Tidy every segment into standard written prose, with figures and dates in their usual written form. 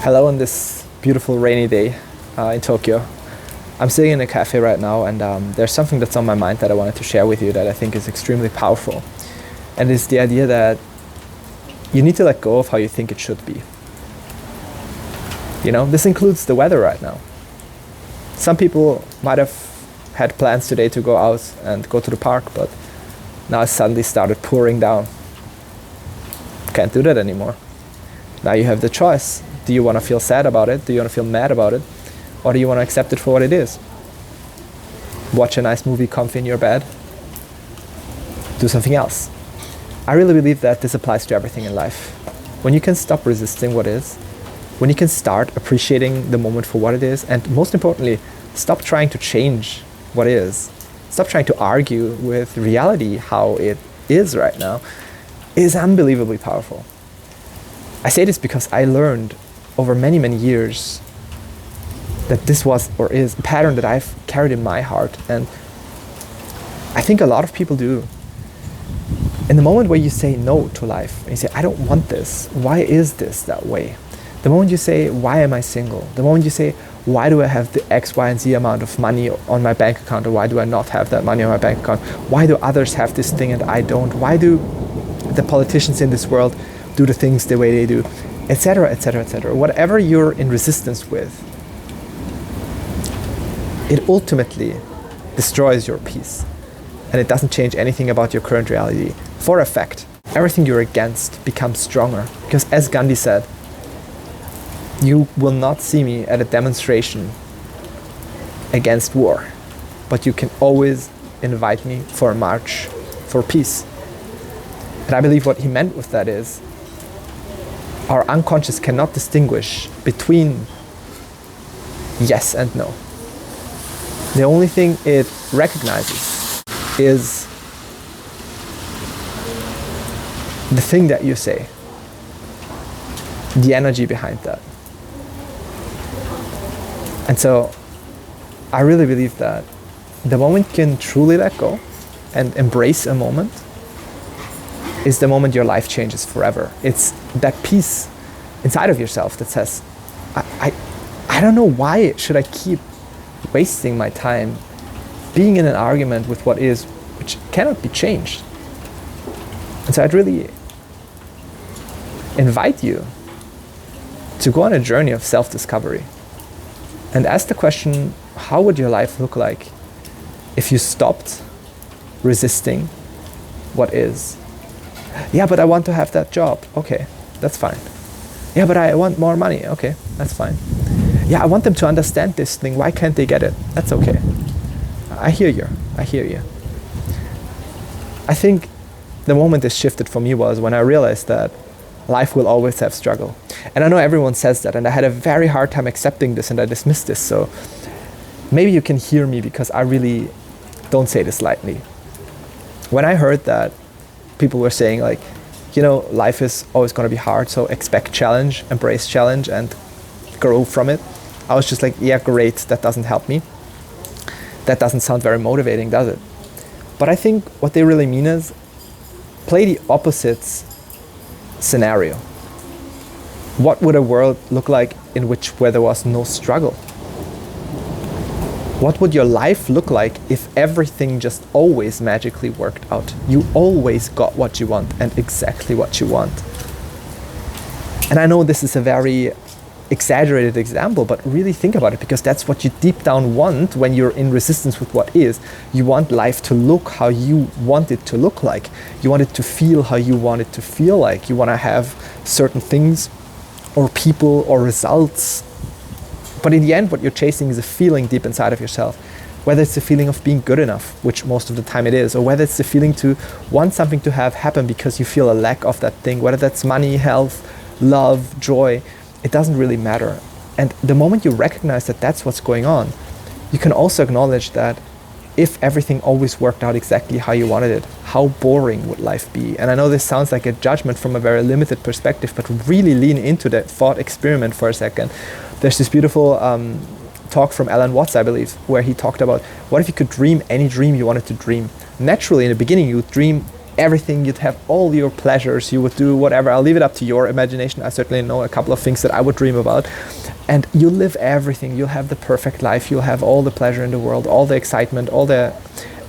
Hello on this beautiful rainy day in Tokyo. I'm sitting in a cafe right now, and there's something that's on my mind that I wanted to share with you that I think is extremely powerful. And it's the idea that you need to let go of how you think it should be. You know, this includes the weather right now. Some people might have had plans today to go out and go to the park, but now it suddenly started pouring down. Can't do that anymore. Now you have the choice. Do you want to feel sad about it? Do you want to feel mad about it? Or do you want to accept it for what it is? Watch a nice movie comfy in your bed? Do something else. I really believe that this applies to everything in life. When you can stop resisting what is, when you can start appreciating the moment for what it is, and most importantly, stop trying to change what is, stop trying to argue with reality how it is right now, is unbelievably powerful. I say this because I learned over many, many years that this was or is a pattern that I've carried in my heart, and I think a lot of people do. In the moment where you say no to life, and you say, I don't want this, why is this that way? The moment you say, why am I single? The moment you say, why do I have the X, Y, and Z amount of money on my bank account, or why do I not have that money on my bank account? Why do others have this thing and I don't? Why do the politicians in this world do the things the way they do? Etc., etc., etc. Whatever you're in resistance with, it ultimately destroys your peace. And it doesn't change anything about your current reality. For a fact, everything you're against becomes stronger. Because as Gandhi said, you will not see me at a demonstration against war, but you can always invite me for a march for peace. And I believe what he meant with that is, our unconscious cannot distinguish between yes and no. The only thing it recognizes is the thing that you say, the energy behind that. And so I really believe that the moment you can truly let go and embrace a moment is the moment your life changes forever. It's that peace inside of yourself that says, I don't know why should I keep wasting my time being in an argument with what is, which cannot be changed. And so I'd really invite you to go on a journey of self-discovery and ask the question, how would your life look like if you stopped resisting what is? Yeah, but I want to have that job. Okay, that's fine. Yeah, but I want more money. Okay, that's fine. Yeah, I want them to understand this thing. Why can't they get it? That's okay. I hear you. I hear you. I think the moment this shifted for me was when I realized that life will always have struggle. And I know everyone says that, and I had a very hard time accepting this, and I dismissed this. So maybe you can hear me because I really don't say this lightly. When I heard that people were saying, like, you know, life is always going to be hard, so expect challenge, embrace challenge, and grow from it, I was just like, yeah, great, that doesn't help me. That doesn't sound very motivating, does it? But I think what they really mean is play the opposite scenario. What would a world look like in which where there was no struggle? What would your life look like if everything just always magically worked out? You always got what you want and exactly what you want. And I know this is a very exaggerated example, but really think about it, because that's what you deep down want when you're in resistance with what is. You want life to look how you want it to look like. You want it to feel how you want it to feel like. You want to have certain things or people or results. But in the end, what you're chasing is a feeling deep inside of yourself. Whether it's the feeling of being good enough, which most of the time it is, or whether it's the feeling to want something to have happen because you feel a lack of that thing, whether that's money, health, love, joy, it doesn't really matter. And the moment you recognize that that's what's going on, you can also acknowledge that if everything always worked out exactly how you wanted it, how boring would life be? And I know this sounds like a judgment from a very limited perspective, but really lean into that thought experiment for a second. There's this beautiful talk from Alan Watts, I believe, where he talked about what if you could dream any dream you wanted to dream. Naturally, in the beginning, you dream everything, you'd have all your pleasures, you would do whatever. I'll leave it up to your imagination. I certainly know a couple of things that I would dream about. And you'll live everything. You'll have the perfect life. You'll have all the pleasure in the world, all the excitement, all the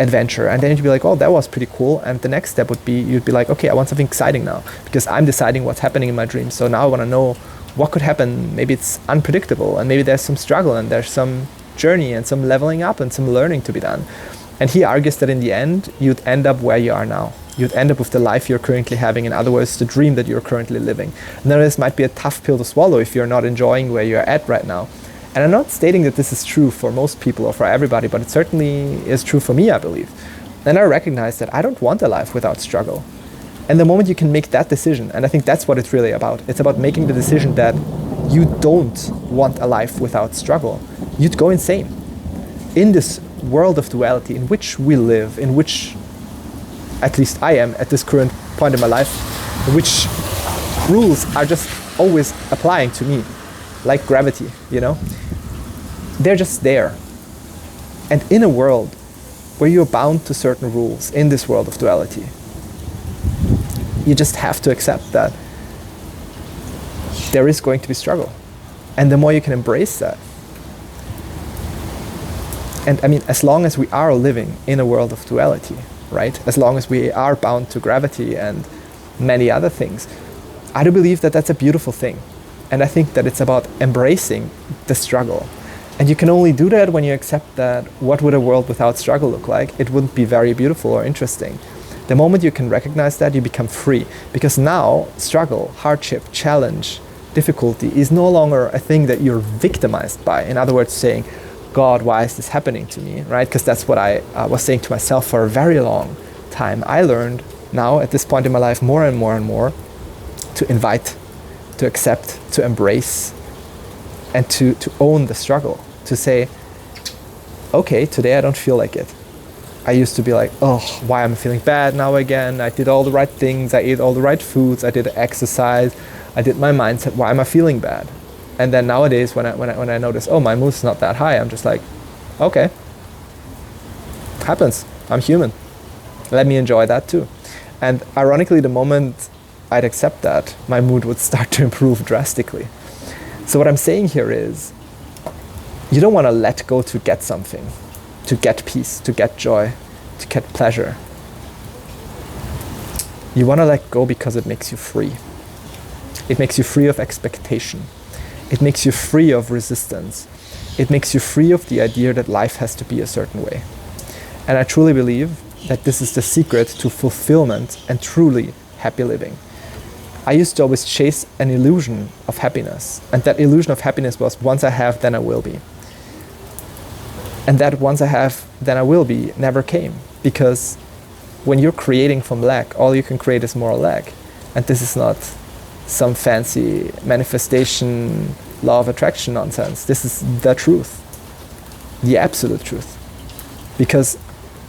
adventure. And then you'd be like, oh, that was pretty cool. And the next step would be, you'd be like, okay, I want something exciting now, because I'm deciding what's happening in my dreams. So now I want to know what could happen. Maybe it's unpredictable, and maybe there's some struggle, and there's some journey and some leveling up and some learning to be done. And he argues that in the end, you'd end up where you are now. You'd end up with the life you're currently having. In other words, the dream that you're currently living. Now, this might be a tough pill to swallow if you're not enjoying where you're at right now. And I'm not stating that this is true for most people or for everybody, but it certainly is true for me, I believe. And I recognize that I don't want a life without struggle. And the moment you can make that decision, and I think that's what it's really about. It's about making the decision that you don't want a life without struggle. You'd go insane. In this world of duality in which we live, in which at least I am at this current point in my life, in which rules are just always applying to me, like gravity, you know? They're just there. And in a world where you're bound to certain rules, in this world of duality, you just have to accept that there is going to be struggle. And the more you can embrace that, and I mean, as long as we are living in a world of duality, right? As long as we are bound to gravity and many other things, I do believe that that's a beautiful thing. And I think that it's about embracing the struggle. And you can only do that when you accept that what would a world without struggle look like? It wouldn't be very beautiful or interesting. The moment you can recognize that, you become free. Because now, struggle, hardship, challenge, difficulty is no longer a thing that you're victimized by. In other words, saying, God, why is this happening to me, right? Because that's what I was saying to myself for a very long time. I learned now, at this point in my life, more and more and more, to invite, to accept, to embrace, and to own the struggle. To say, okay, today I don't feel like it. I used to be like, oh, why am I feeling bad now again? I did all the right things, I ate all the right foods, I did exercise, I did my mindset, why am I feeling bad? And then nowadays, when I notice, oh, my mood's not that high, I'm just like, okay, happens. I'm human. Let me enjoy that too. And ironically, the moment I'd accept that, my mood would start to improve drastically. So what I'm saying here is, you don't want to let go to get something, to get peace, to get joy, to get pleasure. You want to let go because it makes you free. It makes you free of expectation. It makes you free of resistance. It makes you free of the idea that life has to be a certain way. And I truly believe that this is the secret to fulfillment and truly happy living. I used to always chase an illusion of happiness. And that illusion of happiness was, once I have, then I will be. And that once I have, then I will be never came. Because when you're creating from lack, all you can create is more lack. And this is not some fancy manifestation, law of attraction nonsense. This is the truth, the absolute truth. Because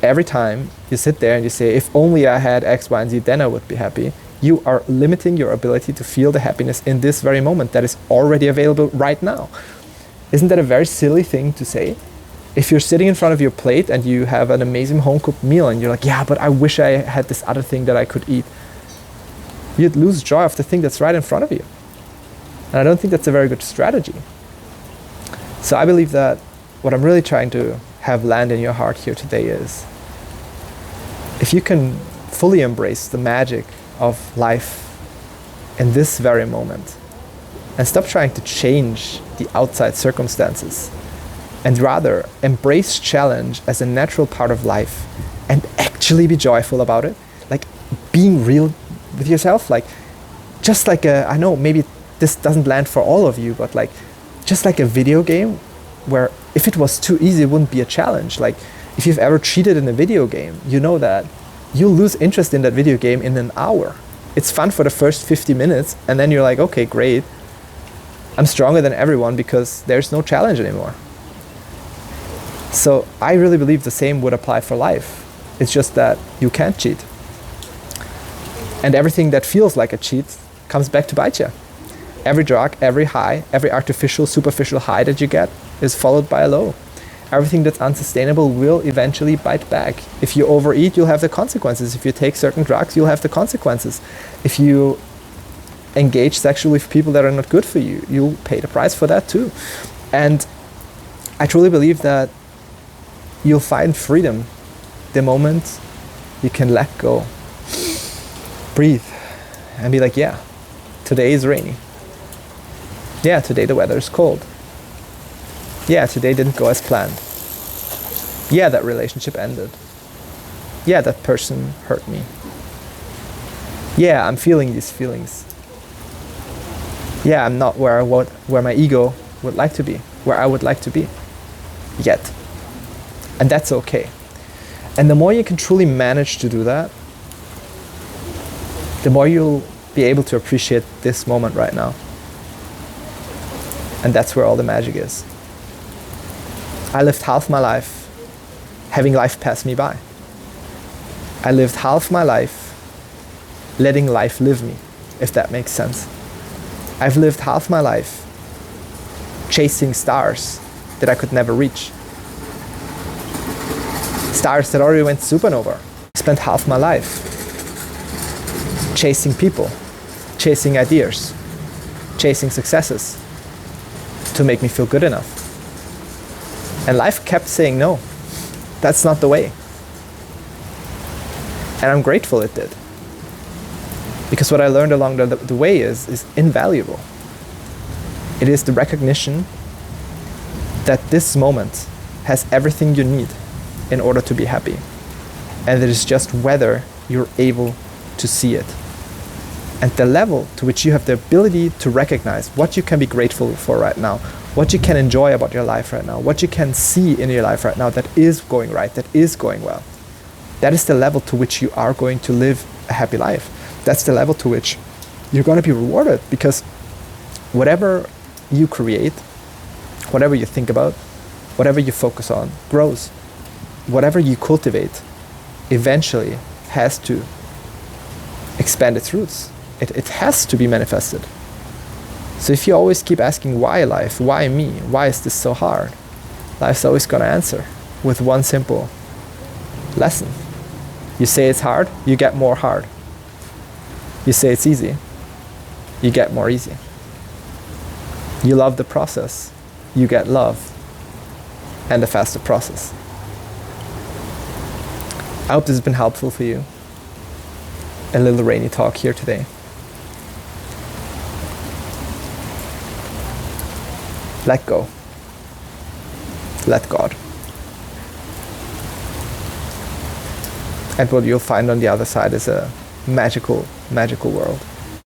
every time you sit there and you say, if only I had X, Y, and Z, then I would be happy, you are limiting your ability to feel the happiness in this very moment that is already available right now. Isn't that a very silly thing to say? If you're sitting in front of your plate and you have an amazing home-cooked meal and you're like, yeah, but I wish I had this other thing that I could eat, you'd lose joy of the thing that's right in front of you. And I don't think that's a very good strategy. So I believe that what I'm really trying to have land in your heart here today is, if you can fully embrace the magic of life in this very moment and stop trying to change the outside circumstances, and rather embrace challenge as a natural part of life and actually be joyful about it, like being real with yourself, like just like I know maybe this doesn't land for all of you, but like just like a video game where if it was too easy, it wouldn't be a challenge. Like if you've ever cheated in a video game, you know that you'll lose interest in that video game in an hour. It's fun for the first 50 minutes and then you're like, okay, great, I'm stronger than everyone because there's no challenge anymore. So I really believe the same would apply for life. It's just that you can't cheat. And everything that feels like a cheat comes back to bite you. Every drug, every high, every artificial, superficial high that you get is followed by a low. Everything that's unsustainable will eventually bite back. If you overeat, you'll have the consequences. If you take certain drugs, you'll have the consequences. If you engage sexually with people that are not good for you, you'll pay the price for that too. And I truly believe that you'll find freedom the moment you can let go. Breathe and be like, yeah, today is rainy. Yeah, today the weather is cold. Yeah, today didn't go as planned. Yeah, that relationship ended. Yeah, that person hurt me. Yeah, I'm feeling these feelings. Yeah, I'm not where my ego would like to be, where I would like to be yet. And that's okay. And the more you can truly manage to do that, the more you'll be able to appreciate this moment right now. And that's where all the magic is. I lived half my life having life pass me by. I lived half my life letting life live me, if that makes sense. I've lived half my life chasing stars that I could never reach. Stars that already went supernova. I spent half my life chasing people, chasing ideas, chasing successes to make me feel good enough. And life kept saying, no, that's not the way. And I'm grateful it did. Because what I learned along the way is invaluable. It is the recognition that this moment has everything you need in order to be happy. And it is just whether you're able to see it. And the level to which you have the ability to recognize what you can be grateful for right now, what you can enjoy about your life right now, what you can see in your life right now that is going right, that is going well. That is the level to which you are going to live a happy life. That's the level to which you're going to be rewarded, because whatever you create, whatever you think about, whatever you focus on grows. Whatever you cultivate eventually has to expand its roots. It has to be manifested. So if you always keep asking, why life? Why me? Why is this so hard? Life's always going to answer with one simple lesson. You say it's hard, you get more hard. You say it's easy, you get more easy. You love the process, you get love and a faster process. I hope this has been helpful for you. A little rainy talk here today. Let go. Let God. And what you'll find on the other side is a magical, magical world.